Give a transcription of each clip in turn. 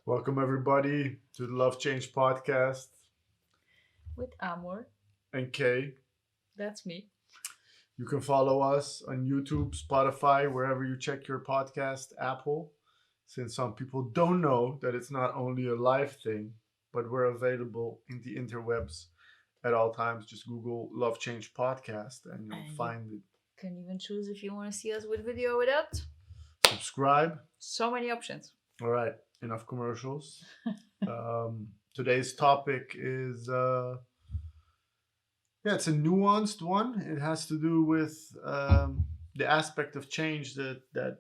Welcome, everybody, to the Love Change podcast. With Amor. And Kay, That's me. you can follow us on YouTube, Spotify, wherever you check your podcast, Apple. Since some people don't know that it's not only a live thing, but we're available in the interwebs at all times. Just Google Love Change podcast and you'll And you find it. can even choose if you want to see us with video or without. Subscribe. So many options. All right, enough commercials. Today's topic is yeah, it's a nuanced one. It has to do with the aspect of change that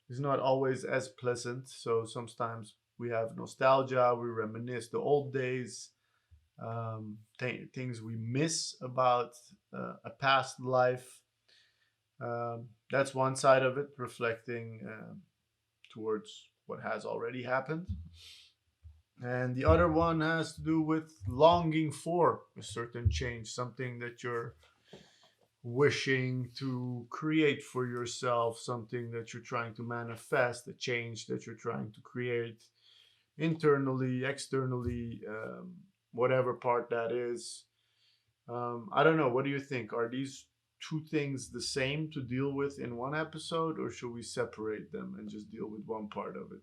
is not always as pleasant. So sometimes we have nostalgia, we reminisce the old days, things we miss about a past life. That's one side of it, reflecting towards what has already happened. And the other one has to do with longing for a certain change, something that you're wishing to create for yourself, something that you're trying to manifest, a change that you're trying to create internally, externally, whatever part that is. I don't know. What do you think? Are these two things the same to deal with in one episode, or should we separate them and just deal with one part of it?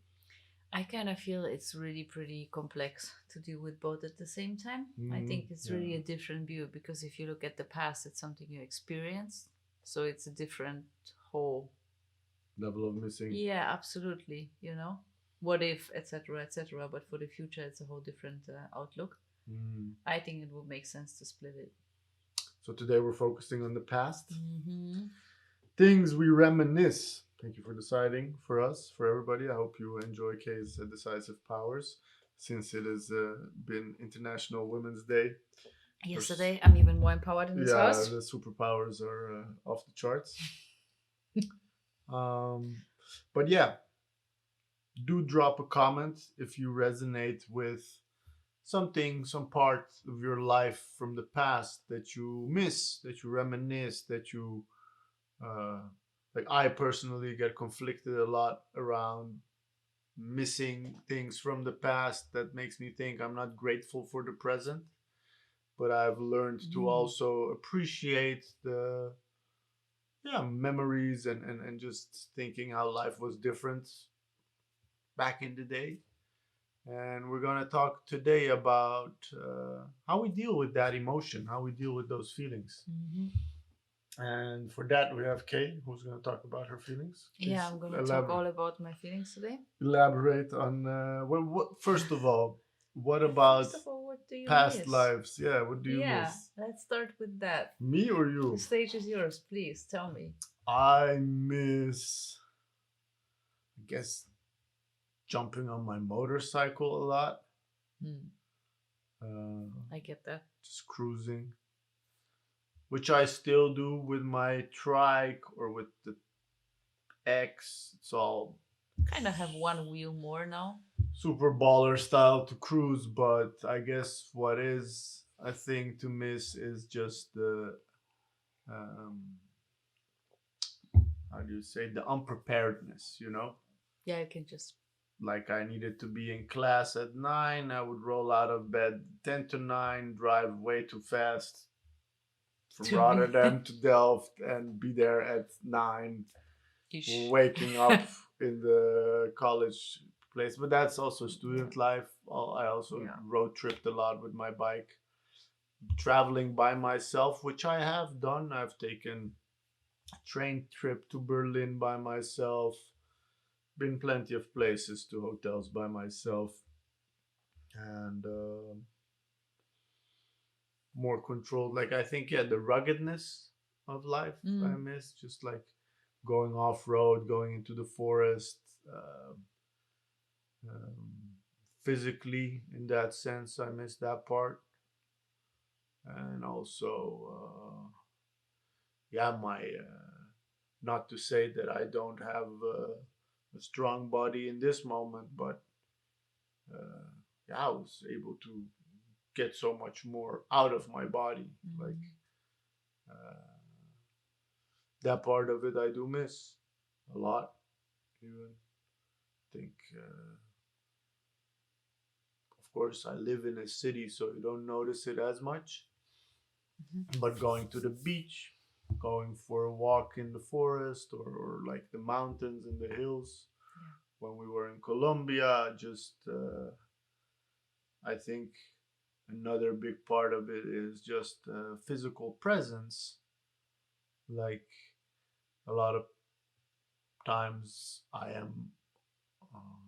I kind of feel it's really pretty complex to deal with both at the same time. I Mm, think it's yeah, really a different view because if you look at the past, it's something you experienced. So it's a different whole. level of missing. Yeah, absolutely. What if, etc., etc. But for the future, it's a whole different outlook. Mm. I think it would make sense to split it. So today we're focusing on the past. Mm-hmm. Things we reminisce. Thank you for deciding for us, for everybody. I hope you enjoy Kay's decisive powers since it has been International Women's Day. Yesterday, I'm even more empowered in this Yeah, house. the superpowers are off the charts. Um, but yeah, do drop a comment if you resonate with something, some part of your life from the past that you miss, that you reminisce, that you uh, like. I personally get conflicted a lot around missing things from the past that makes me think I'm not grateful for the present, but I've learned to Mm. also appreciate the memories and just thinking how life was different back in the day. And we're going to talk today about how we deal with that emotion, how we deal with those feelings. Mm-hmm. And for that, we have Kay, who's going to talk about her feelings. Yeah, Please I'm gonna talk all about my feelings today. elaborate on, first of all, what about First of all, what do you past miss? lives? Yeah, what do you Yeah, miss? let's start with that. Me or The you? stage is yours, please tell me. I miss, I guess, jumping on my motorcycle a lot. Hmm, Uh, I get that. just cruising, which I still do with my trike or with the X. It's all Kind of have one wheel more now. super baller style to cruise, but I guess what is a thing to miss is just the um, how do you say, the unpreparedness. Yeah, you can just. Like I needed to be in class at 9, I would roll out of bed 10 to 9, drive way too fast from Rotterdam to Delft, and be there at 9, Ish. waking up in the college place. But that's also student life. I also Yeah. road tripped a lot with my bike, traveling by myself, which I have done. I've taken a train trip to Berlin by myself, been plenty of places to hotels by myself, and more controlled. Like I think, yeah, the ruggedness of life I Mm. miss, just like going off road, going into the forest. Uh, um, Physically, in that sense, I miss that part, and also, yeah, my not to say that I don't have a strong body in this moment, but uh, yeah, I was able to get so much more out of my body. Like Mm. uh, that part of it, I do miss a lot. Even think. course, I live in a city, so you don't notice it as much. Mhm. But going to the beach, going for a walk in the forest, or like the mountains and the hills, Yeah. when we were in Colombia, just I think another big part of it is just physical presence. Like a lot of times, I am uh,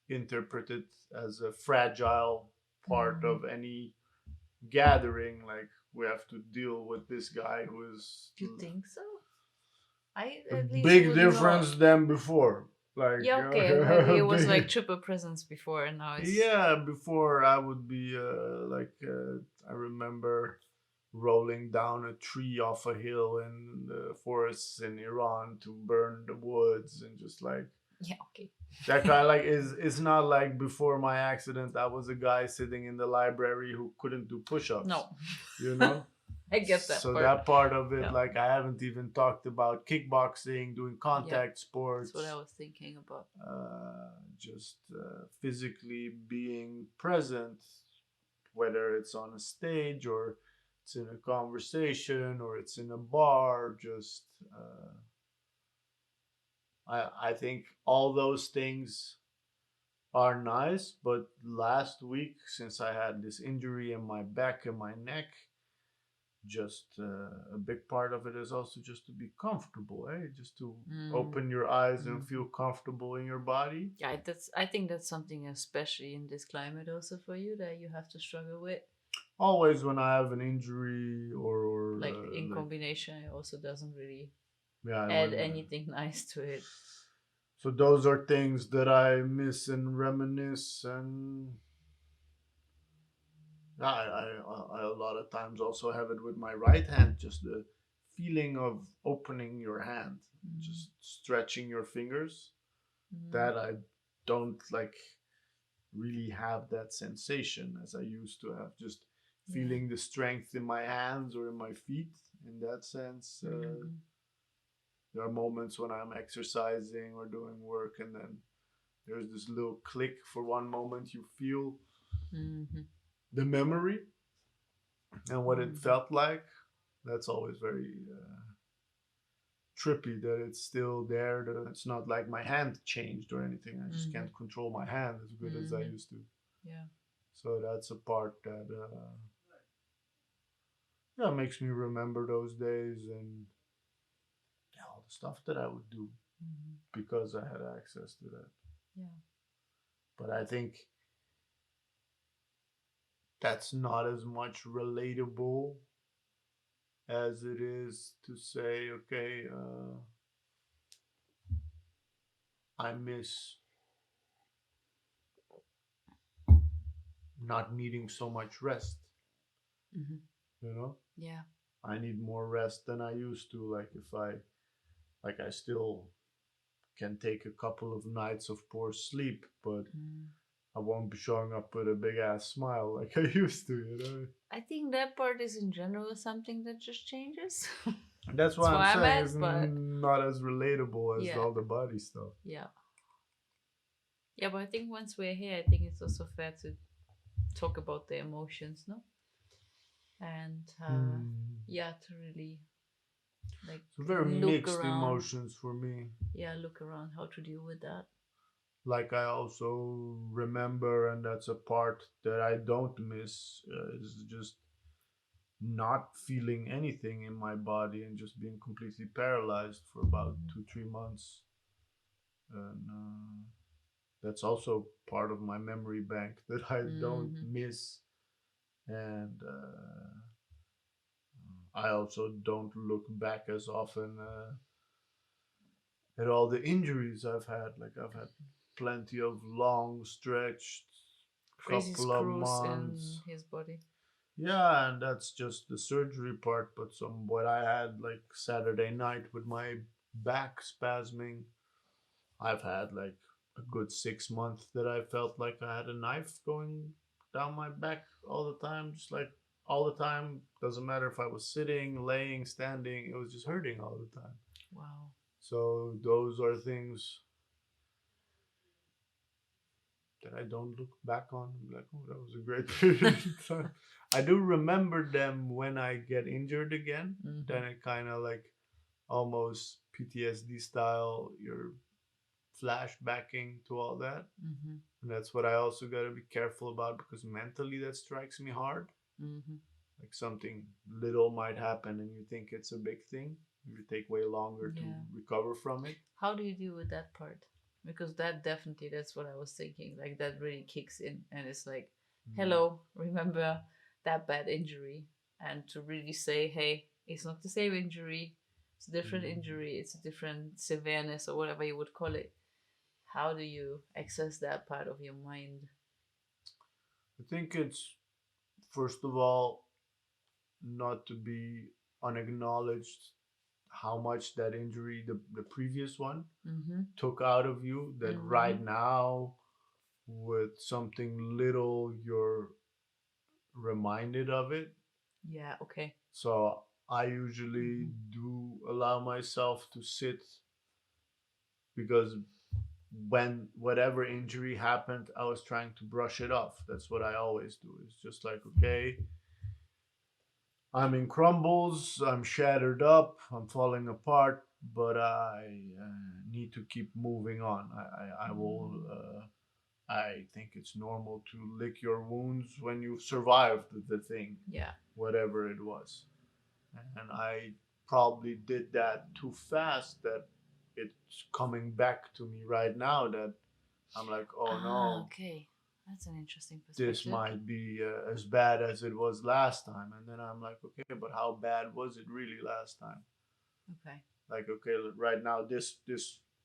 interpreted as a fragile part Mhm. of any gathering. Like we have to deal with this guy who is You think so? I a at least big would not. difference than before. Like Yeah, okay. Maybe it was like big, triple presence before, and now it's. yeah. Before I would be I remember rolling down a tree off a hill in the forests in Iran to burn the woods and just like Yeah, okay. that kind of like is it's not like before my accident I was a guy sitting in the library who couldn't do push-ups, No. you know. I get that So part. that part of it, Yeah. like I haven't even talked about kickboxing, doing Yeah. contact That's what I sports, was thinking about. just physically being present, whether it's on a stage or it's in a conversation or it's in a bar. Just I think all those things are nice, but last week, since I had this injury in my back and my neck, just a big part of it is also just to be comfortable, eh? Just to Mm. open your eyes and Mhm. feel comfortable in your body. Yeah, that's. I think that's something especially in this climate also for you that you have to struggle with. Always when I have an injury or Like in like combination, it also doesn't really yeah, add when anything nice to it. so those are things that I miss and reminisce, and I a lot of times also have it with my right hand, just the feeling of opening your hand, Mm. just stretching your fingers. Mm. That I don't like really have that sensation as I used to have. Just Yeah. feeling the strength in my hands or in my feet. In that sense, Mhm. there are moments when I'm exercising or doing work, and then there's this little click for one moment. You feel Mhm. the memory and what it Mhm. felt like. That's always very trippy that it's still there. That it's not like my hand changed or anything. I just Mhm. can't control my hand as good as I Mhm. used to. Yeah. So that's a part that yeah makes me remember those days and yeah, all the stuff that I would do Mhm. because I had access to that. Yeah. But I think that's not as much relatable as it is to say, okay, I miss not needing so much rest. Mhm. You know, Yeah. I need more rest than I used to. Like if I like, I still can take a couple of nights of poor sleep, but Mm. I won't be showing up with a big ass smile like I used to. You know, I think that part is in general something that just changes. that's That's why I'm why I'm saying at, it's but not as relatable as yeah, all the body stuff. yeah, yeah. But I think once we're here, I think it's also fair to talk about the emotions, no? And Hmm. yeah, to really like So very look mixed around. emotions for me. Yeah, look around how to deal with that. Like I also remember, and that's a part that I don't miss, is just not feeling anything in my body and just being completely paralyzed for about Mhm. 2 3 months. And that's also part of my memory bank that I don't Mhm. miss. And I also don't look back as often at all the injuries I've had. Like I've had plenty of long stretched Crazy couple of screws in months. his body. Yeah, and that's just the surgery part. But some what I had like Saturday night with my back spasming, I've had like a good 6 months that I felt like I had a knife going down my back all the time, just like all the time. Doesn't matter if I was sitting, laying, standing, it was just hurting all the time. Wow. So those are things that I don't look back on and be like, oh, that was a great period of time. I do remember them when I get injured again. Mm-hmm. Then it kind of like almost PTSD style. You're flashbacking to all that. Mm-hmm. And that's what I also got to be careful about because mentally that strikes me hard. Mm-hmm. Like something little might happen and you think it's a big thing. You take way longer to Yeah. recover from it. How do you deal with that part? Because that definitely, that's what I was thinking. Like that really kicks in, and it's like, Mm. hello, remember that bad injury, and to really say, hey, it's not the same injury. It's a different Mm. injury. It's a different severeness or whatever you would call it. How do you access that part of your mind? I think it's, first of all, not to be unacknowledged how much that injury, the previous one, Mm-hmm. took out of you. That Mm-hmm. right now, with something little, you're reminded of it. Yeah. Okay. So I usually Mm-hmm. do allow myself to sit because when whatever injury happened, I was trying to brush it off. That's what I always do. It's just like, okay, I'm in crumbles, I'm shattered up, I'm falling apart, but I need to keep moving on. I will. Mm. I think it's normal to lick your wounds when you've survived the thing, Yeah. whatever it was. And I probably did that too fast that it's coming back to me right now that I'm like, oh Ah. no, Okay. That's an interesting this perspective. might be as bad as it was last time. And then I'm like, okay, but how bad was it really last time? Okay. Like, okay, right now this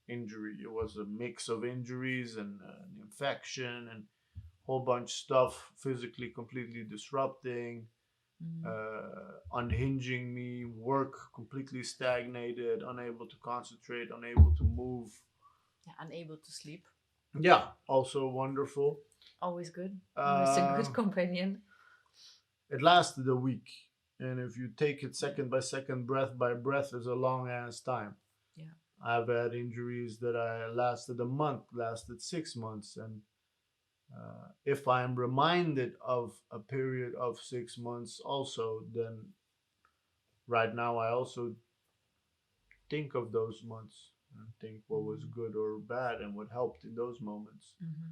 injury, it was a mix of injuries and an infection and whole bunch of stuff physically completely disrupting, Mm. unhinging me, work completely stagnated, unable to concentrate, unable to move. Yeah. Unable to sleep. Yeah, also wonderful. Always good. Always a Uh, good companion. it lasted a week, and if you take it second by second, breath by breath, is a long ass time. Yeah. I've had injuries that I lasted a month, lasted 6 months, and if I'm reminded of a period of 6 months, also, then right now I also think of those months and think what was Mm. good or bad and what helped in those moments. Mm-hmm.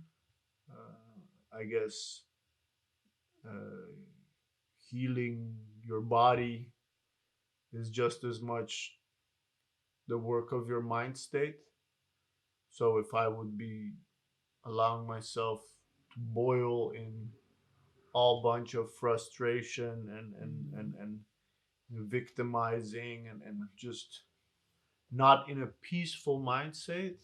I guess uh, healing your body is just as much the work of your mind state. So if I would be allowing myself to boil in all bunch of frustration Mm. and victimizing and just not in a peaceful mindset,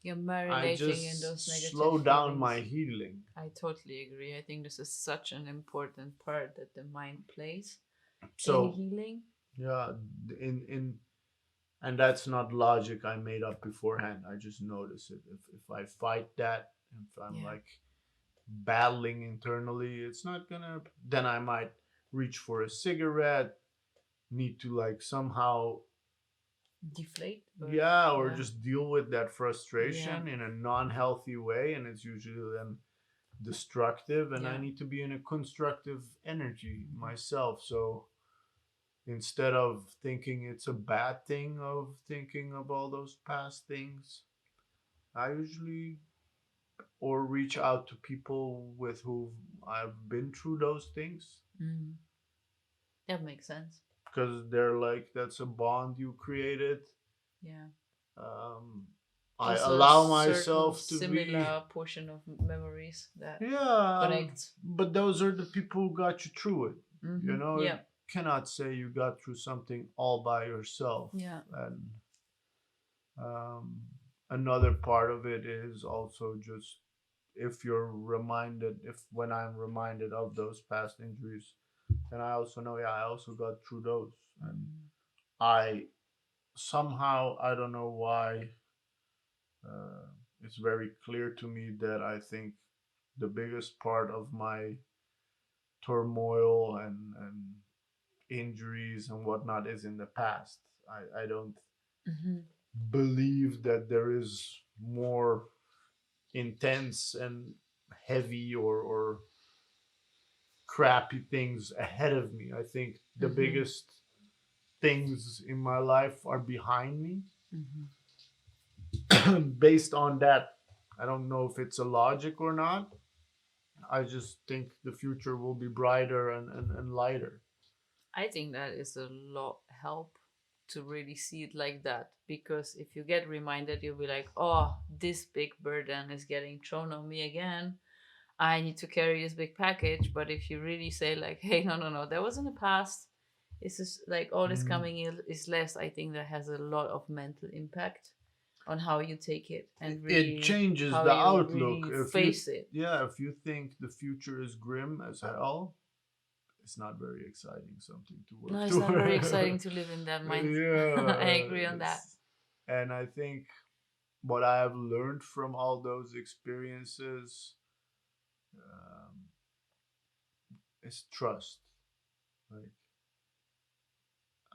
You're I marinating in just those negative slow down my feelings. healing. I totally agree. I think this is such an important part that the mind plays in So healing. yeah, in and that's not logic I made up beforehand. I just notice it. If I fight that, if I'm Yeah. like battling internally, it's not gonna. Then I might reach for a cigarette, need to like somehow, Deflate or yeah, or yeah. just deal with that Yeah. frustration in a non-healthy way, and it's usually then destructive. And I Yeah. need to be in a constructive energy Mm-hmm. myself. So instead of thinking it's a bad thing of thinking of all those past things, I usually or reach out to people with who I've been through those things Mm. That makes sense. because they're like that's a bond you created. Yeah. Um, I Also a allow certain myself to be, similar portion of memories that yeah, connect. but those are the people who got you through it. Mm-hmm. You know, you Yeah. cannot say you got through something all by yourself. Yeah. And um, another part of it is also just if you're reminded, if when I'm reminded of those past injuries, then I also know, yeah, I also got through those. And Mm. I somehow, I don't know why, uh, it's very clear to me that I think the biggest part of my turmoil and injuries and whatnot is in the past. I don't Mm-hmm. believe that there is more intense and heavy or crappy things ahead of me. I think the Mm-hmm. biggest things in my life are behind me. Mm-hmm. Based on that, I don't know if it's a logic or not. I just think the future will be brighter and lighter. I think that is a lot help to really see it like that, because if you get reminded, you'll be like, oh, this big burden is getting thrown on me again. I need to carry this big package. But if you really say like, hey, no, no, no, that was in the past. It's just like all this Mm. coming in is less. I think that has a lot of mental impact on how you take it and It really changes how the you outlook. really If you face it. Yeah, if you think the future is grim as hell, it's not very exciting something to No, work it's not very toward. exciting to live in that mind. I Yeah, agree on that. and I think what I have learned from all those experiences um, is trust. Like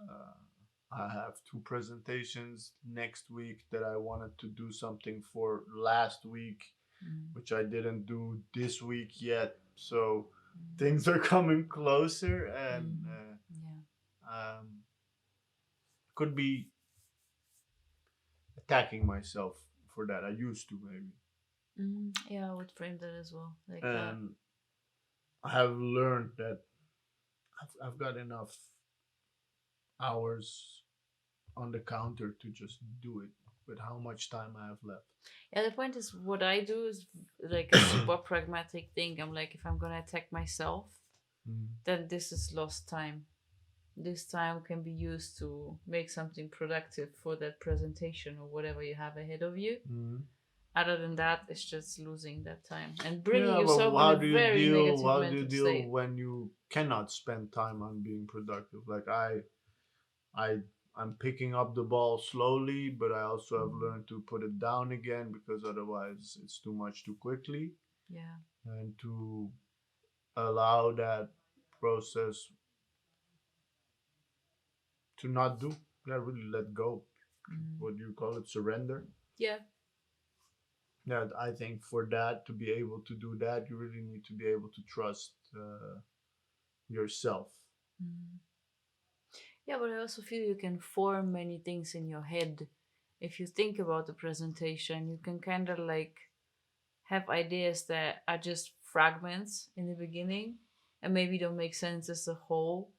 uh, I have two presentations next week that I wanted to do something for last week, Mm, which I didn't do this week yet. So mm, things are coming closer, and mm, yeah. could be attacking myself for that. I used to maybe, Yeah, I would frame that as well, like that. and I have learned that I've got enough hours on the counter to just do it with how much time I have left. Yeah, the point is, what I do is like a super pragmatic thing. I'm like, if I'm gonna attack myself, Mm, then this is lost time. This time can be used to make something productive for that presentation or whatever you have ahead of you. mm. Other than that, it's just losing that time and bringing Yeah, but yourself in a how do you very deal? negative How do you mental deal state. when you cannot spend time on being productive? Like I, I'm picking up the ball slowly, but I also have Mm, learned to put it down again because otherwise it's too much too quickly, yeah. and to allow that process to not do. Yeah, really let go. Mm, What do you call it? Surrender. yeah. Yeah, I think for that to be able to do that, you really need to be able to trust yourself. Mm. Yeah, but I also feel you can form many things in your head. If you think about the presentation, you can kind of like have ideas that are just fragments in the beginning and maybe don't make sense as a whole,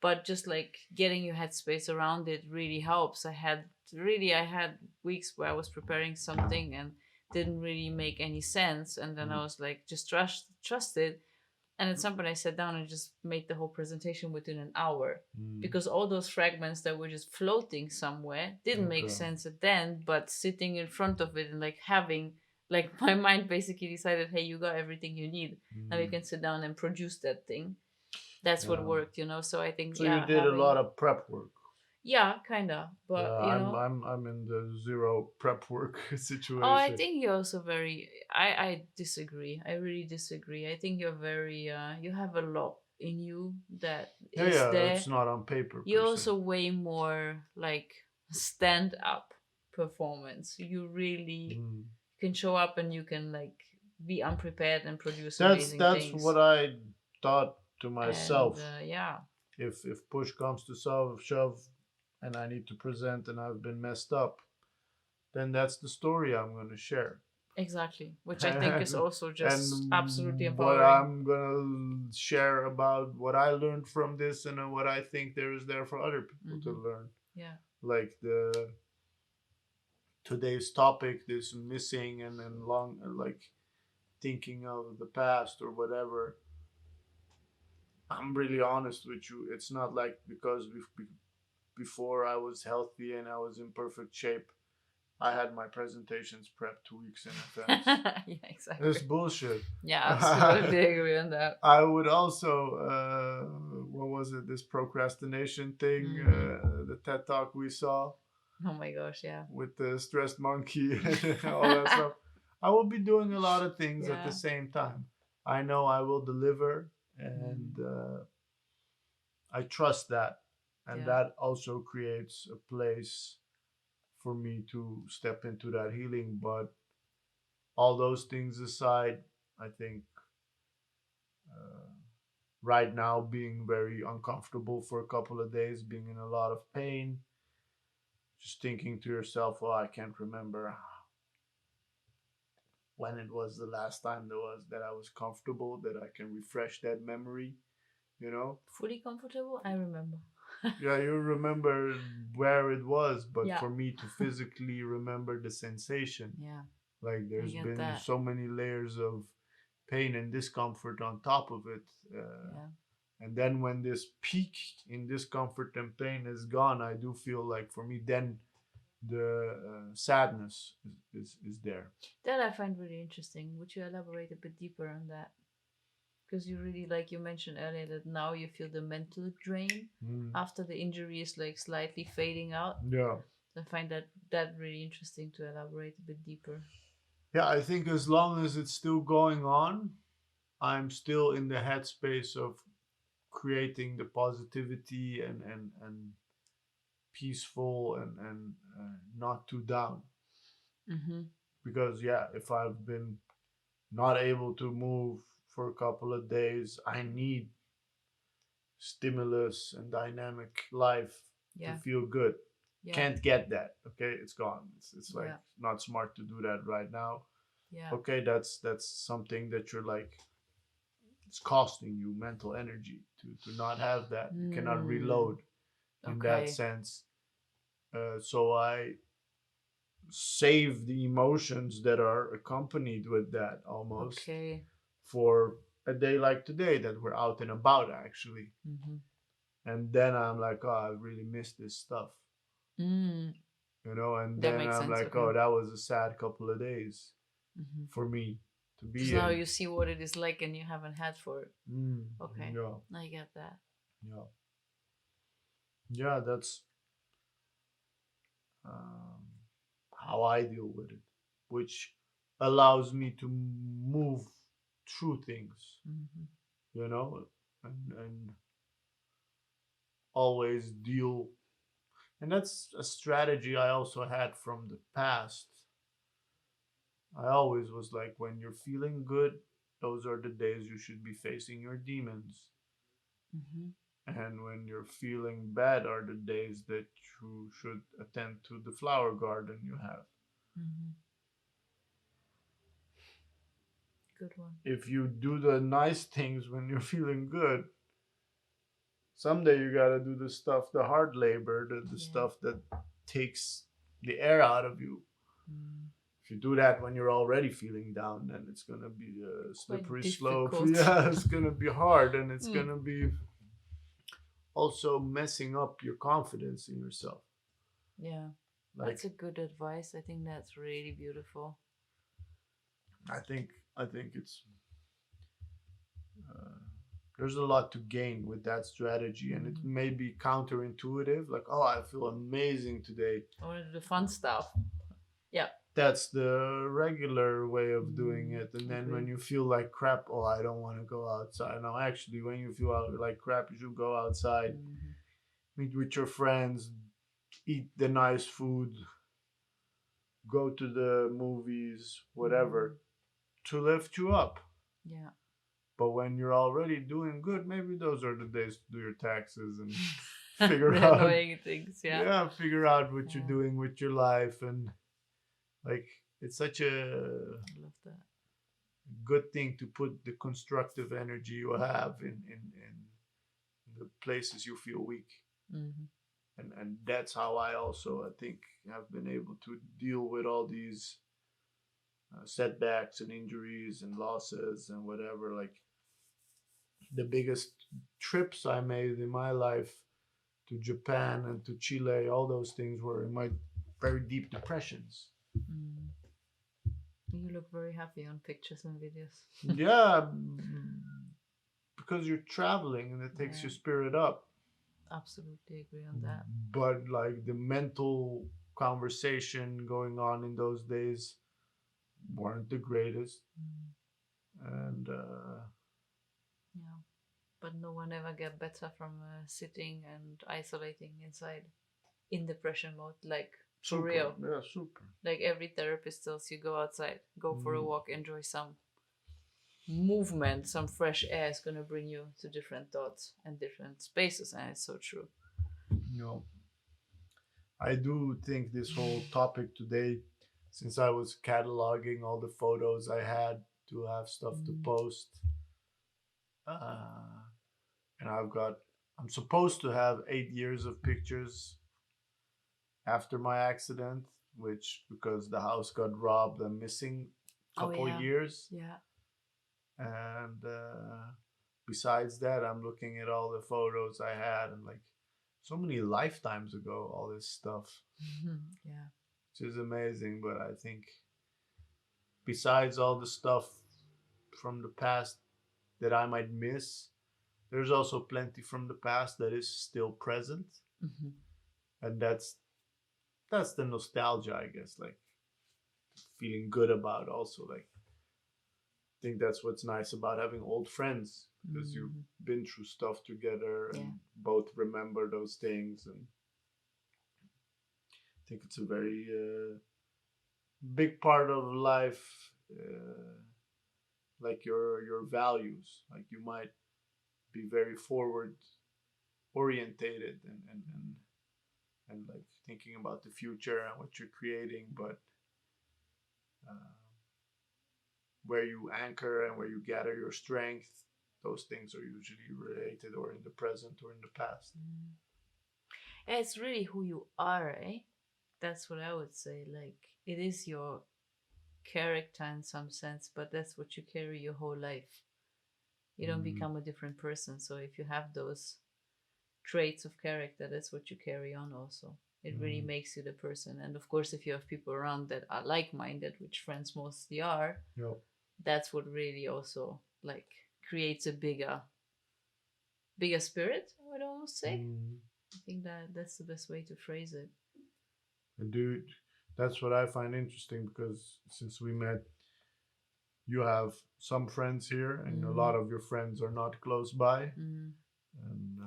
but just like getting your headspace around it really helps. I had weeks where I was preparing something and didn't really make any sense, and then I Mm, was like, just trust it. And at some point I sat down and just made the whole presentation within an hour, mm, because all those fragments that were just floating somewhere didn't make okay. sense at then, but sitting in front of it and like having, like, my mind basically decided, hey, you got everything you need, now you Mm, can sit down and produce that thing. That's what yeah. worked. So I think, So you yeah, did a having, lot of prep work. yeah, kind of, Yeah, but I'm in the zero prep work oh, I situation. think you're also very. I disagree. I really disagree. I think you're very. You have a lot in you that Yeah, is yeah, there. it's not on paper You're per se. also way more like stand up performance. You really Mm. can show up and you can like be unprepared and produce That's amazing that's things. what I thought to And myself. yeah, If push comes to shove, and I need to present and I've been messed up, then that's the story I'm going to share. exactly. Which I think is and also just absolutely and what empowering. I'm gonna share about what I learned from this and what I think there is there for other people to Mm-hmm. learn. Yeah. Like the today's topic, this missing and long, like thinking of the past or whatever. I'm really honest with you. It's not like because before I was healthy and I was in perfect shape, I had my presentations prepped 2 weeks in advance. Yeah, It's exactly. bullshit. Yeah, absolutely agree on that. I would also, what was it? This procrastination thing, Mm-hmm. the TED talk we saw Oh my gosh, yeah. with the stressed monkey and all that stuff. I will be doing a lot of things at the Yeah. same time. I know I will deliver, and Mm, I trust that, and yeah. that also creates a place for me to step into that healing. But all those things aside, I think uh, right now being very uncomfortable for a couple of days, being in a lot of pain, just thinking to yourself, well, I can't remember when it was the last time that I was comfortable, that I can refresh that memory, you know? Fully comfortable, I remember. Yeah, you remember where it was, but Yeah. for me to physically remember the sensation, Yeah, like I there's get been that. so many layers of pain and discomfort on top of it. Yeah. And then when this peak in discomfort and pain is gone, I do feel like for me, then the sadness is there. That I find really interesting. Would you elaborate a bit deeper on that? Because you really, like you mentioned earlier, that now you feel the mental drain Mm. after the injury is like slightly fading out. Yeah. I find that really interesting to elaborate a bit deeper. Yeah, I think as long as it's still going on, I'm still in the headspace of creating the positivity and peaceful and not too down. Mm-hmm. Because yeah, if I've been not able to move for a couple of days, I need stimulus and dynamic life to Yeah. feel good. Yeah. Can't get that. Okay, it's gone. It's like Yeah. not smart to do that right now. Yeah. Okay, that's something that you're like, it's costing you mental energy to not have that. You cannot Mm. reload in that Okay. sense. So I save the emotions that are accompanied with that almost Okay. for a day like today that we're out and about actually. Mm-hmm. And then I'm like, oh, I really miss this stuff, Mm. and That then makes I'm sense. like, Okay. oh, that was a sad couple of days Mm-hmm. for me to Because be now in. you see what it is like and you haven't had for it. Mm, Okay. yeah, I get that. yeah, yeah. That's um, how I deal with it, which allows me to move through things, Mm-hmm. you know, and always deal. And that's a strategy I also had from the past. I always was like, when you're feeling good, those are the days you should be facing your demons. Mm-hmm. And when you're feeling bad are the days that you should attend to the flower garden you have. Mm-hmm. Good one. If you do the nice things when you're feeling good, someday you gotta do the stuff, the hard labor, the Yeah. stuff that takes the air out of you. Mm. If you do that when you're already feeling down, then it's gonna be a Quite slippery slope. difficult. Yeah, it's gonna be hard, and it's Mm. gonna be also messing up your confidence in yourself. Yeah. That's Like a good advice. I think that's really beautiful. I think it's uh, there's a lot to gain with that strategy, and it Mm-hmm. may be counterintuitive. Like, oh, I feel amazing today. Or the fun stuff. Yeah. That's the regular way of doing Mm. it. And then when Agree. you feel like crap, oh, I don't want to go outside. No, actually, when you feel like crap, you should go outside, Mm-hmm. meet with your friends, eat the nice food, go to the movies, Mm. whatever, to lift you up. Yeah. But when you're already doing good, maybe those are the days to do your taxes and figure The out, annoying things. Yeah. yeah, figure out what you're Yeah. doing with your life. And like, it's such a I love that. good thing to put the constructive energy you have in the places you feel weak. Mm-hmm. And that's how I also, I think, have been able to deal with all these setbacks and injuries and losses and whatever. Like the biggest trips I made in my life to Japan and to Chile, all those things were in my very deep depressions. Mm. You look very happy on pictures and videos. Yeah, because you're traveling and it takes Yeah. your spirit up. Absolutely agree on that. But like the mental conversation going on in those days weren't the greatest. Mm. And Yeah. But no one ever get better from sitting and isolating inside in depression mode. Like for super, real. yeah, super. Like every therapist tells you go outside, go for a Mm. walk, enjoy some. movement, some fresh air is going to bring you to different thoughts and different spaces. And it's so true. You know, I do think this whole topic today, since I was cataloging all the photos I had to have stuff to Mm. post, uh, and I'm supposed to have 8 years of pictures after my accident, which because the house got robbed, I'm missing a Oh, couple yeah. years. Yeah. And besides that, I'm looking at all the photos I had and like so many lifetimes ago, all this stuff, Yeah. which is amazing. But I think besides all the stuff from the past that I might miss, there's also plenty from the past that is still present, Hmm. and that's the nostalgia, I guess. Like feeling good about also like I think that's what's nice about having old friends because you've Hmm. been through stuff together Yeah. and both remember those things. And I think it's a very big part of life, like your values. Like you might be very forward orientated and like thinking about the future and what you're creating, but uh, where you anchor and where you gather your strength, those things are usually related or in the present or in the past. Mm. Yeah, it's really who you are, eh? That's what I would say. Like, it is your character in some sense, but that's what you carry your whole life. You don't Mm, become a different person. So if you have those traits of character, that's what you carry on also. It really mm, makes you the person. And of course, if you have people around that are like minded, which friends mostly are, yeah. that's what really also like creates a bigger spirit, I would almost say. Mm. I think that that's the best way to phrase it. And dude, that's what I find interesting because since we met, you have some friends here, and a Mm, lot of your friends are not close by. mm, And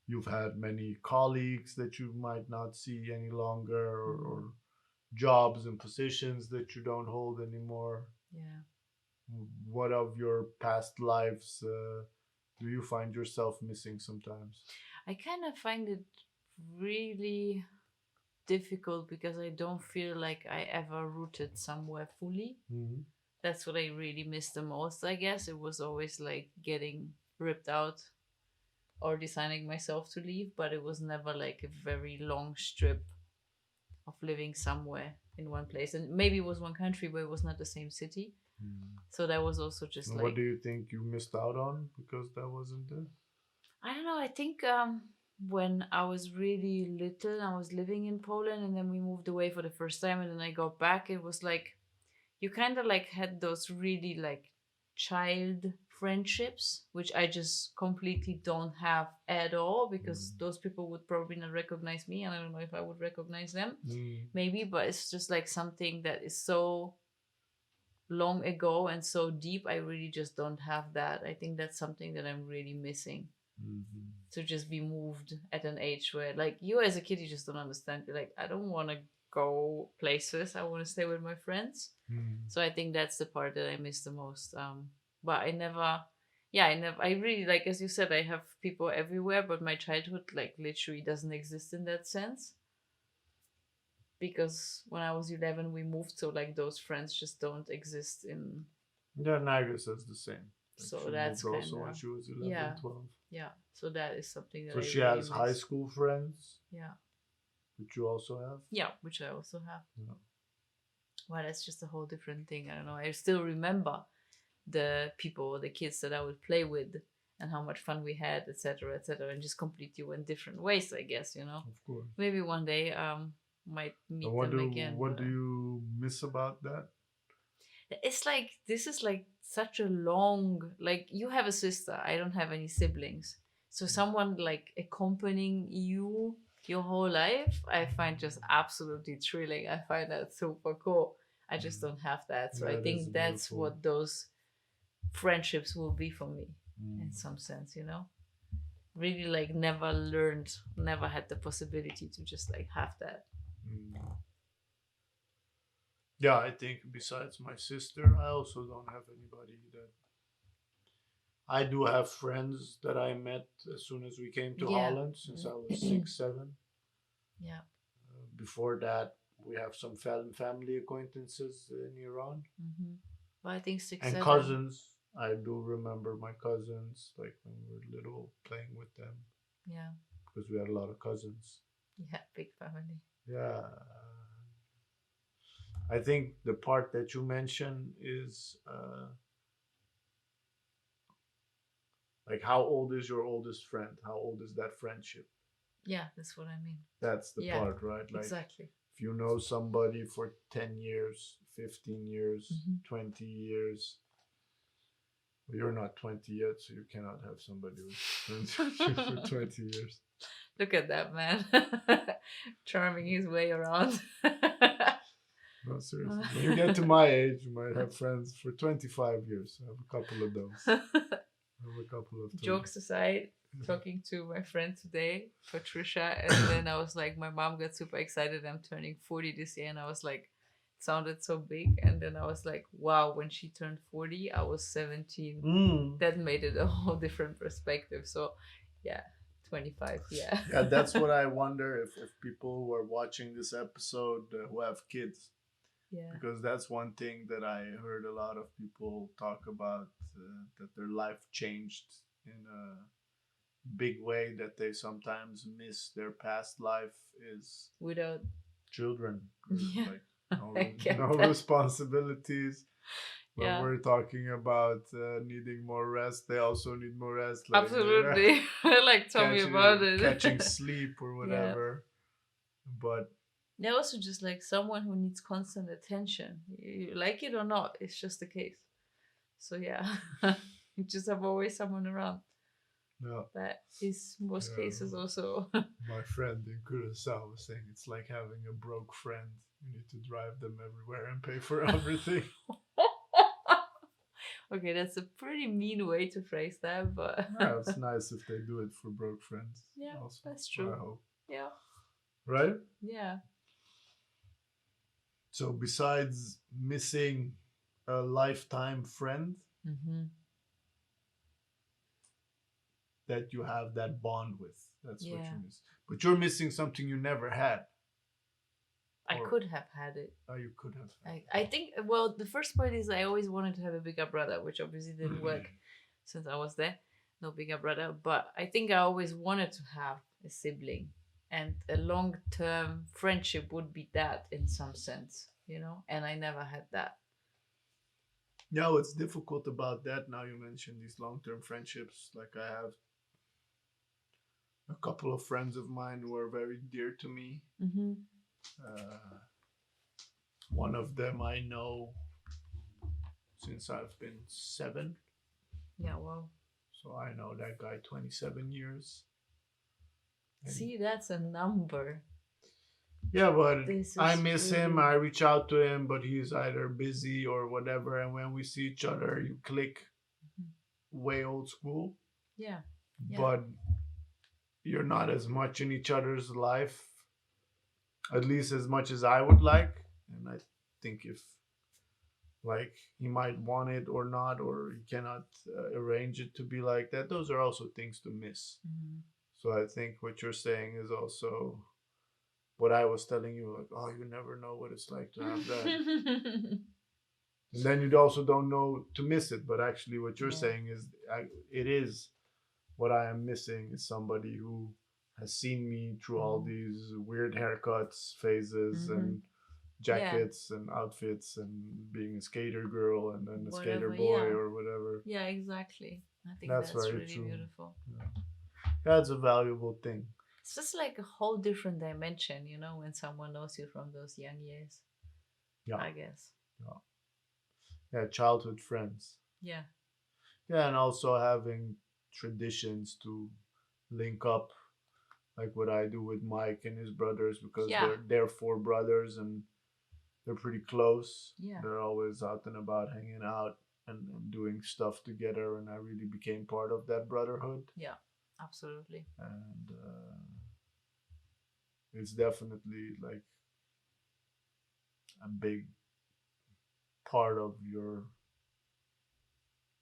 you've had many colleagues that you might not see any longer, or mm, jobs and positions that you don't hold anymore. yeah. What of your past lives do you find yourself missing sometimes? I kind of find it really difficult because I don't feel like I ever rooted somewhere fully. Mm-hmm. That's what I really miss the most, I guess. It was always like getting ripped out or deciding myself to leave, but it was never like a very long strip of living somewhere in one place. And maybe it was one country, but it was not the same city. Mm. So that was also just And what like, do you think you missed out on because that wasn't there? I don't know, I think when I was really little, I was living in Poland and then we moved away for the first time and then I got back. It was like you kind of like had those really like child friendships, which I just completely don't have at all because Mm. those people would probably not recognize me and I don't know if I would recognize them. Mm. Maybe, but it's just like something that is so long ago and so deep. I really just don't have that. I think that's something that I'm really missing, Mhm. to just be moved at an age where like you as a kid you just don't understand. You're like, I don't want to go places, I want to stay with my friends. Mm. So I think that's the part that I miss the most. But I never, yeah, I really, like as you said, I have people everywhere, but my childhood like literally doesn't exist in that sense because when I was 11 we moved, so like those friends just don't exist in. Yeah, Naga says the same. Like So she that's moved kind also when of, she was yeah, 11, 12. yeah, so that is something that So I she really has high miss. school friends, Yeah. which you also have. Yeah, which I also have. Yeah. Well, that's just a whole different thing. I don't know. I still remember the people, the kids that I would play with, and how much fun we had, etc., and just completely went different ways. I guess Of course. maybe one day might And meet them again. what But do you miss about that? it's like this is like such a long, like you have a sister. I don't have any siblings, so someone like accompanying you your whole life, I find just absolutely thrilling. I find that super cool. I just Mm. don't have that, so I That is think that's beautiful. what those friendships will be for me Mm. in some sense, really like never learned, never had the possibility to just like have that. Mm. Yeah, I think besides my sister, I also don't have anybody that. I do have friends that I met as soon as we came to Yeah. Holland, since I was 6, 7. Yeah. Before that, we have some family acquaintances in Iran Mm-hmm. But I think six, and seven. cousins. I do remember my cousins, like when we were little, playing with them Yeah. because we had a lot of cousins. Yeah. Big family. Yeah, I think the part that you mentioned is like how old is your oldest friend? How old is that friendship? Yeah, that's what I mean. That's the Yeah. part, right? Like Exactly. if you know somebody for 10 years, 15 years, Mm-hmm. 20 years, well, you're not 20 yet, so you cannot have somebody with 20 for 20 years. Look at that man, charming his way around. No, seriously. When you get to my age, you might have friends for 25 years. I have a couple of those. I have a couple of those. Jokes aside, talking to my friend today, Patricia, and then I was like, my mom got super excited. I'm turning 40 this year, and I was like, it sounded so big. And then I was like, wow, when she turned 40, I was 17. Mm. That made it a whole different perspective. So, yeah, 25, yeah. Yeah, that's what I wonder if people who are watching this episode who have kids, Yeah. because that's one thing that I heard a lot of people talk about, that their life changed in a big way, that they sometimes miss their past life is Without, children. yeah, Like I no get that. responsibilities. When Yeah, we're talking about needing more rest, they also need more rest. Like absolutely. Like, tell me about catching it. sleep or Yeah. whatever. But They're also just like someone who needs constant attention. You like it or not, it's just the case. So yeah, you just have always someone around. yeah, That is most yeah. cases also. My friend in Curacao was saying it's like having a broke friend. You need to drive them everywhere and pay for everything. Okay, that's a pretty mean way to phrase that, but Yeah, it's nice if they do it for broke friends. yeah, Also, that's I true. hope. Yeah, Right? yeah, So, besides missing a lifetime friend mm-hmm. that you have that bond with, that's what Yeah. you miss. But you're missing something you never had, I or could have had it. you could have had. I think, well, the first part is I always wanted to have a bigger brother, which obviously didn't work since I was there. No bigger brother. But I think I always wanted to have a sibling. And a long term friendship would be that in some sense, you know? And I never had that. Yeah, what's difficult about that, now you mentioned these long term friendships, like I have a couple of friends of mine who are very dear to me. Mm-hmm. Uh, one of them I know since I've been 7. Yeah, well. So I know that guy 27 years. And See, that's a number. yeah, but This I is miss him. really. I reach out to him, but he's either busy or whatever. And when we see each other, you click way old school. Yeah, yeah. But you're not as much in each other's life, at least as much as I would like. And I think if like he might want it or not, or he cannot arrange it to be like that, those are also things to miss. Mm-hmm. So I think what you're saying is also what I was telling you, like, oh, you never know what it's like to have that. And then you also don't know to miss it. But actually, what you're Yeah. saying is, it is what I am missing is somebody who has seen me through all these weird haircuts, phases, Mm-hmm. and jackets and outfits, and being a skater girl and then a skater Whatever, boy yeah. or whatever. Yeah, exactly. I think That's that's very really true. beautiful. Yeah. That's a valuable thing. It's just like a whole different dimension, you know, when someone knows you from those young years, Yeah. I guess. Yeah. Yeah, childhood friends. Yeah. Yeah, and also having traditions to link up, like what I do with Mike and his brothers, because Yeah. they're 4 brothers and they're pretty close. Yeah. They're always out and about, hanging out and doing stuff together, and I really became part of that brotherhood. Yeah, absolutely. And it's definitely like a big part of your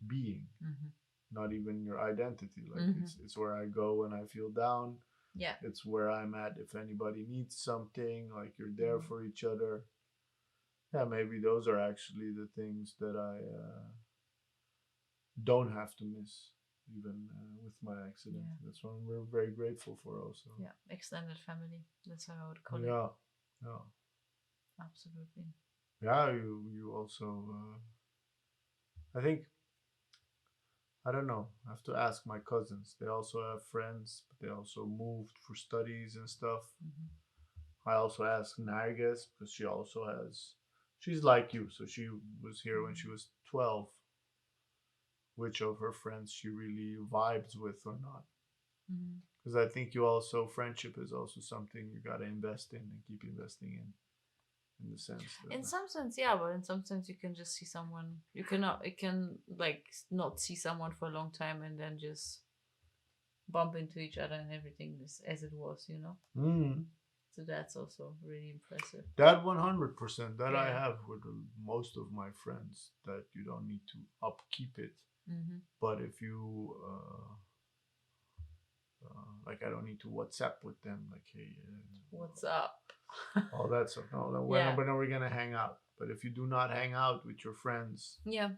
being, Mm-hmm. not even your identity. Like Mm-hmm. it's where I go when I feel down. Yeah. It's where I'm at if anybody needs something. Like you're there Mm. for each other. Yeah, maybe those are actually the things that I don't have to miss, even with my accident. Yeah. That's what we're very grateful for, also. Yeah. Extended family. That's how I would call it. Yeah, yeah, Absolutely. yeah. You also. I think I don't know. I have to ask my cousins. They also have friends, but they also moved for studies and stuff. Mm-hmm. I also asked Nargis because she also has. She's like you, so she was here when she Mm-hmm. was 12. Which of her friends she really vibes with or not? Mm-hmm. Because I think you also friendship is also something you gotta invest in and keep investing in the sense that In some sense, yeah, but in some sense, you can just see someone. You cannot. It can like not see someone for a long time and then just bump into each other and everything is as it was. You know. mm, So that's also really impressive. that 100% that I Yeah. have with most of my friends that you don't need to upkeep it, Mm-hmm. but if you like I don't need to WhatsApp with them like hey What's up? all that stuff. No, then Yeah. when are we gonna hang out? But if you do not hang out with your friends, Yeah.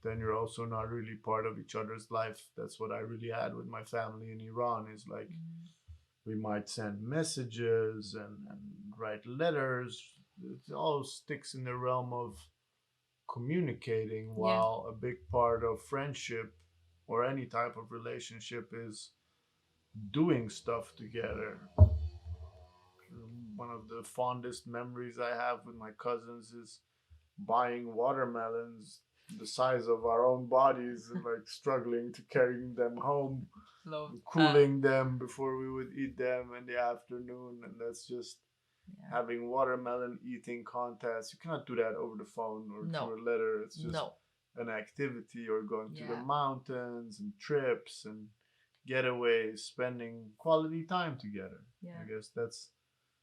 then you're also not really part of each other's life. That's what I really had with my family in Iran. Is like Mm-hmm. we might send messages and write letters. It all sticks in the realm of communicating, Yeah. while a big part of friendship or any type of relationship is doing stuff together. One of the fondest memories I have with my cousins is buying watermelons the size of our own bodies and like struggling to carrying them home, Love. cooling them before we would eat them in the afternoon. And that's just Yeah. having watermelon eating contests. You cannot do that over the phone or No. through a letter. It's just No. an activity, or going to the Yeah. mountains and trips and getaways, spending quality time together. Yeah. I guess that's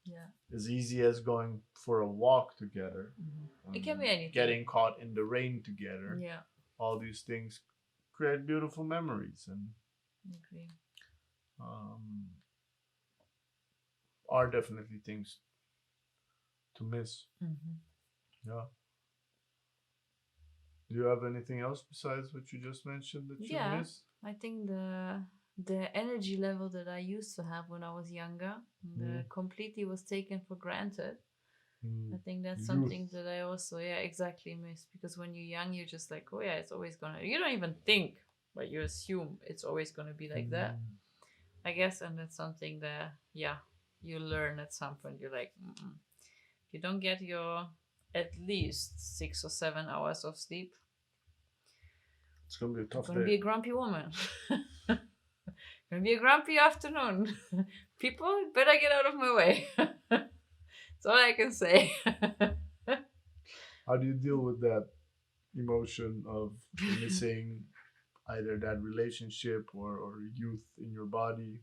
Yeah. as easy as going for a walk together, Mm-hmm. It can be anything. getting caught in the rain together. Yeah. All these things create beautiful memories and I agree. um, are definitely things to miss. Mm-hmm. Yeah. Do you have anything else besides what you just mentioned that you Yeah. miss? I think the energy level that I used to have when I was younger, Mm, the completely was taken for granted. I mm, think that's youth. something that I also, yeah, exactly miss, because when you're young, you're just like, oh yeah, it's always gonna. You don't even think, but you assume it's always gonna be like that. Mm. I guess, and that's something that, yeah, you learn at some point. You're like, mm-mm. If you don't get your at least 6 or 7 hours of sleep, It's gonna be a you're tough gonna day. be a grumpy woman. Gonna be a grumpy afternoon. People better get out of my way. That's all I can say. How do you deal with that emotion of missing either that relationship or youth in your body,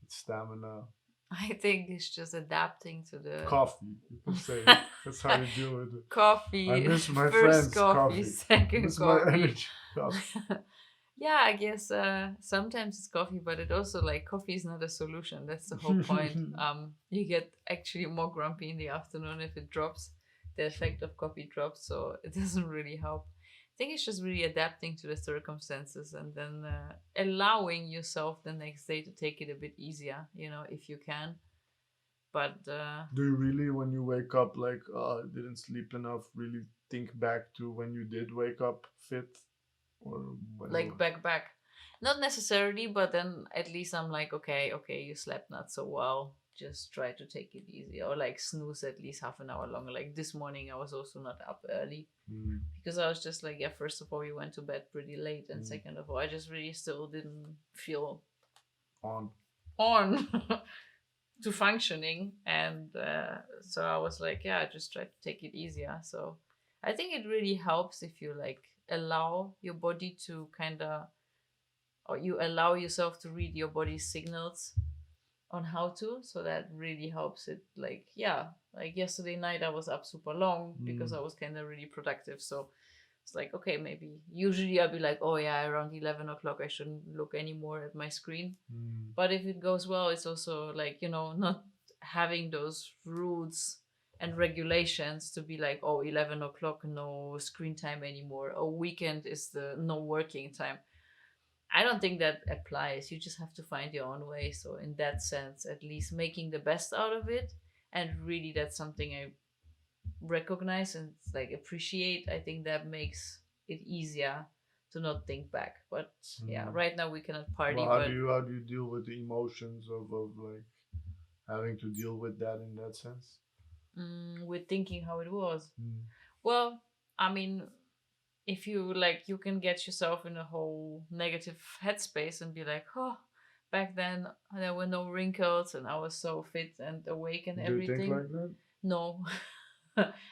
stamina, I think it's just adapting to the coffee? You can say that's how you deal with it. I coffee. miss my First friends' coffee, coffee. I second miss my coffee. energy coffee. Yeah, I guess sometimes it's coffee, but it also like coffee is not a solution. That's the whole point. You get actually more grumpy in the afternoon if it drops. The effect of coffee drops, so it doesn't really help. I think it's just really adapting to the circumstances and then allowing yourself the next day to take it a bit easier, if you can. But Do you really, when you wake up, like, didn't sleep enough, really think back to when you did wake up fit? Or when like you. back, not necessarily, but then at least I'm like, okay, you slept not so well, just try to take it easy, or like snooze at least half an hour longer. Like this morning I was also not up early Mm, because I was just like, yeah, first of all we went to bed pretty late, and mm, second of all I just really still didn't feel on. on to functioning, and so I was like, yeah, just try to take it easier. So I think it really helps if you like allow your body to kind of, or you allow yourself to read your body's signals, on how to, so that really helps it. Like, yeah, like yesterday night I was up super long because Mm. I was kind of really productive. So it's like, okay, maybe usually I'll be like, oh yeah, around 11 o'clock I shouldn't look anymore at my screen. Mm. But if it goes well, it's also like, not having those rules and regulations to be like, oh, 11 o'clock, no screen time anymore. Oh, weekend is the no working time. I don't think that applies. You just have to find your own way. So, in that sense, at least making the best out of it. And really, that's something I recognize and like appreciate. I think that makes it easier to not think back. But yeah, Mm. right now we cannot party, Well, but how do you deal with the emotions of like having to deal with that in that sense? we're thinking how it was. Mm. Well, I mean, if you like, you can get yourself in a whole negative headspace and be like, oh, back then there were no wrinkles and I was so fit and awake and Do you think everything. like that? No,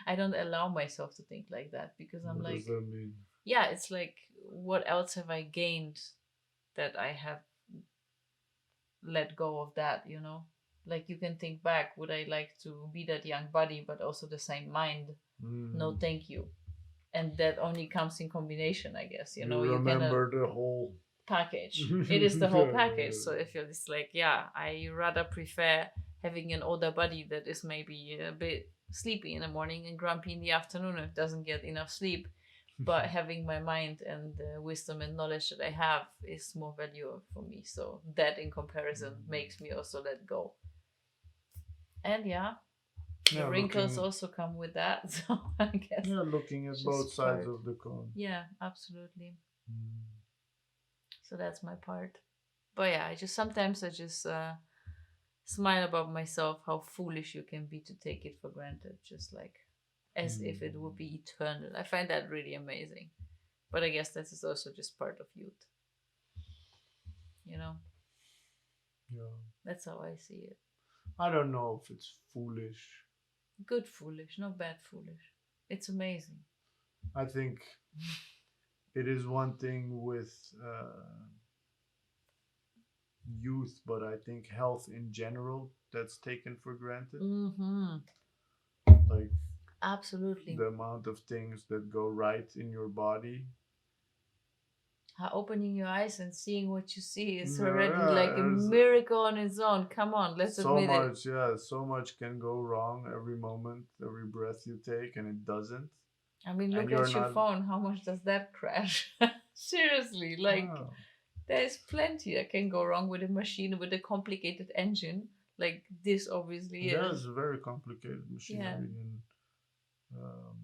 I don't allow myself to think like that because I'm What does like, that mean? yeah, it's like, what else have I gained that I have let go of that? Like, you can think back, would I like to be that young body but also the same mind? No, Mm. thank you. And that only comes in combination, I guess. You You cannot remember the whole. package. It is the whole package. Yeah. So if you're just like, yeah, I rather prefer having an older body that is maybe a bit sleepy in the morning and grumpy in the afternoon if it doesn't get enough sleep, but having my mind and the wisdom and knowledge that I have is more valuable for me. So that in comparison makes me also let go. And yeah, the Yeah, wrinkles also come with that. So I guess looking it's at both just sides part. of the coin. Yeah, absolutely. Mm. So that's my part. But yeah, I just smile about myself how foolish you can be to take it for granted, just like as if it would Mm. be eternal. I find that really amazing. But I guess that is also just part of youth, you know? Yeah. That's how I see it. I don't know if it's foolish. Good foolish, not bad foolish. It's amazing. I think it is one thing with youth, but I think health in general that's taken for granted. Mm-hmm. Like Absolutely. the amount of things that go right in your body. How opening your eyes and seeing what you see is already Yeah, like a there's miracle on its own. Come on, let's so admit it. much, yeah, so much can go wrong every moment, every breath you take, and it doesn't. I mean, And look you're at your not, phone. How much does that crash? Seriously, like, wow, there's plenty that can go wrong with a machine with a complicated engine. Like this, obviously is. there's very complicated Yeah, machinery and um,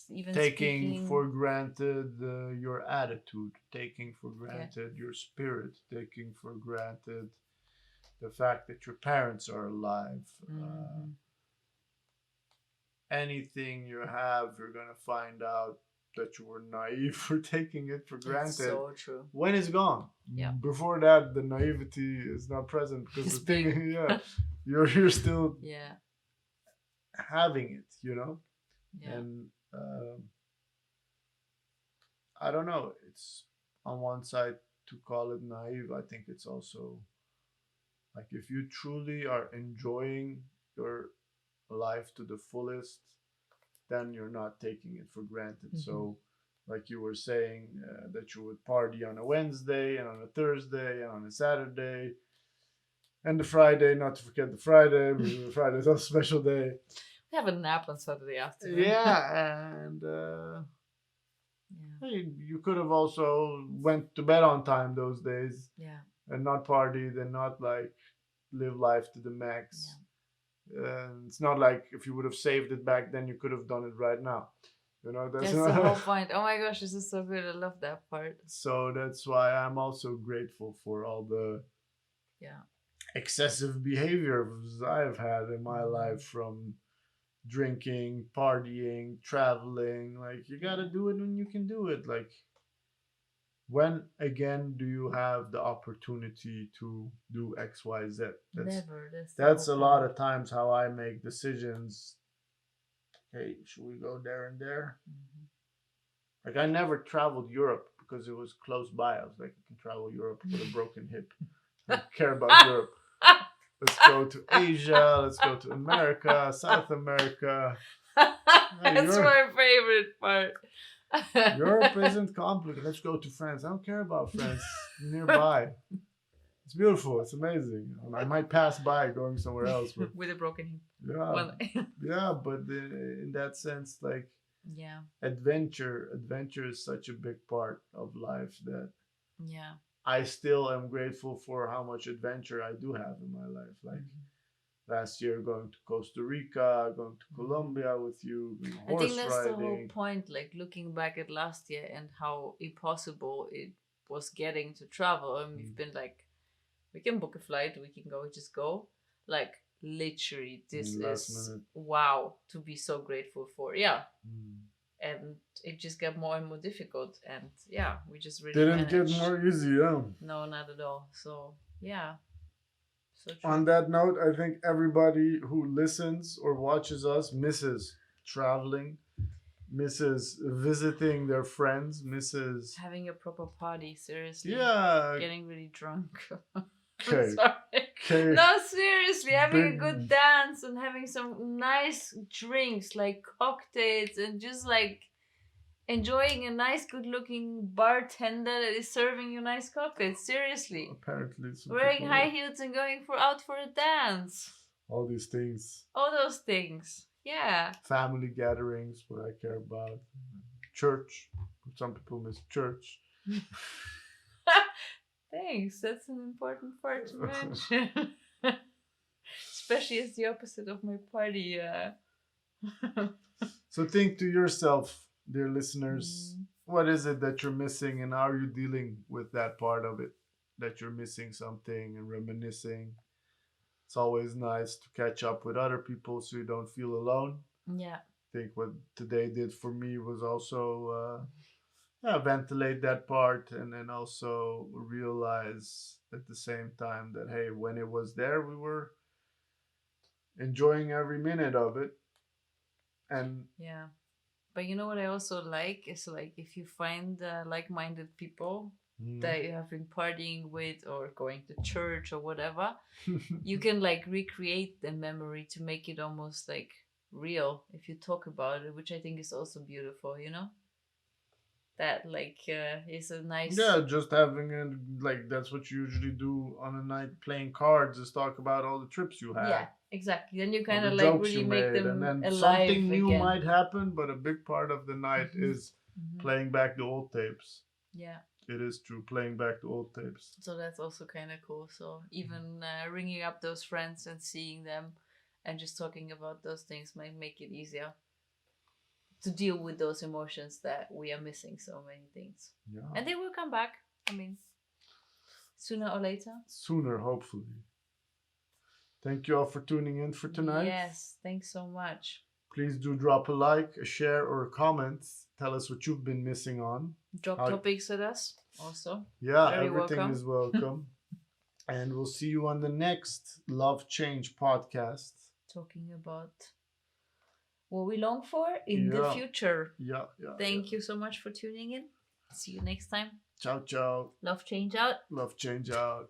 even taking speaking. for granted your attitude, taking for Yeah. granted your spirit, taking for granted the fact that your parents are alive. Hmm. Anything you have, you're gonna find out that you were naive for taking it for It's granted so true. when it's gone. Yeah, Before that, the naivety is not present because it's the big. thing, yeah, you're still Yeah, having it, you know, yeah. and I don't know. It's on one side to call it naive. I think it's also like if you truly are enjoying your life to the fullest, then you're not taking it for granted. Hmm. So, like you were saying, that you would party on a Wednesday and on a Thursday and on a Saturday and the Friday, not to forget the Friday, because the Friday is a special day. We have a nap on Saturday afternoon. Yeah, and Yeah, hey, you could have also went to bed on time those days yeah, and not partied and not like live life to the yeah. max. It's not like if you would have saved it back then, you could have done it right now. You know, that's That's the whole not. point. Oh my gosh, this is so good. I love that part. So that's why I'm also grateful for all the Yeah. excessive behaviors I've had in my life Mhm. from drinking, partying, traveling. Like, you gotta Yeah. do it when you can do it. Like, when again do you have the opportunity to do X, Y, Z? Never. That's the That's whole a lot point. of times how I make decisions. Hey, should we go there and there? Mhm. Like, I never traveled Europe because it was close by. I was like, I can travel Europe with a broken hip. I don't care about Europe. Let's go to Asia. Let's go to America, South America. That's Europe. my favorite part. Europe isn't complicated. Let's go to France. I don't care about France. Nearby. It's beautiful. It's amazing. I might pass by going somewhere else, but With a broken hip. yeah, Well, yeah. But in that sense, like yeah, adventure is such a big part of life that yeah. I still am grateful for how much adventure I do have in my life. Like last year, going to Costa Rica, going to Colombia with you, I think horse that's the whole riding. point, like looking back at last year and how impossible it was getting to travel. And we've been like, we can book a flight, we can go, just go. Like, literally, this Last is minute. wow to be so grateful for. Yeah. Mm. And it just got more and more difficult. And yeah, we just really Didn't get managed. more easy, yeah. No, not at all. So, yeah, so On true. that note, I think everybody who listens or watches us misses traveling, misses visiting their friends, misses. Having a proper party, seriously. Yeah, Getting really drunk. I'm okay. sorry. Okay. No, seriously, having a Big- good dance and having some nice drinks like cocktails and just like enjoying a nice, good looking bartender that is serving you nice cocktails. Seriously. Apparently, some Wearing people high heels and going for out for a dance. all these things. All those things. Yeah. Family gatherings, what I care about. Church. Some people miss church. Thanks. That's an important part to mention. Especially as the opposite of my party. So think to yourself, dear listeners, what is it that you're missing and how are you dealing with that part of it? That you're missing something and reminiscing. It's always nice to catch up with other people so you don't feel alone. Yeah. I think what today did for me was also ventilate that part and then also realize at the same time that hey, when it was there, we were enjoying every minute of it. And Yeah. But you know what I also like is like if you find like-minded people that you have been partying with or going to church or whatever, you can like recreate the memory to make it almost like real if you talk about it, which I think is also beautiful, you know? That like is a nice yeah, just having it like that's what you usually do on a night playing cards is talk about all the trips you had. Yeah, exactly. Then you All kind the of like jokes really you make made, and them then alive something new again. might happen, but a big part of the night Mhm. is playing back the old tapes. Yeah. It is true, playing back the old tapes. So that's also kind of cool. So even ringing up those friends and seeing them and just talking about those things might make it easier to deal with those emotions that we are missing so many things. Yeah. And they will come back. I mean, sooner or later. Sooner, hopefully. Thank you all for tuning in for tonight. Yes, thanks so much. Please do drop a like, a share, or a comment. Tell us what you've been missing on. Drop topics at us also. Yeah, Very everything welcome. is welcome. And we'll see you on the next Love Change podcast. Talking about what we long for in the future. Yeah. Thank you so much for tuning in. See you next time. Ciao, ciao. Love change out. Love change out.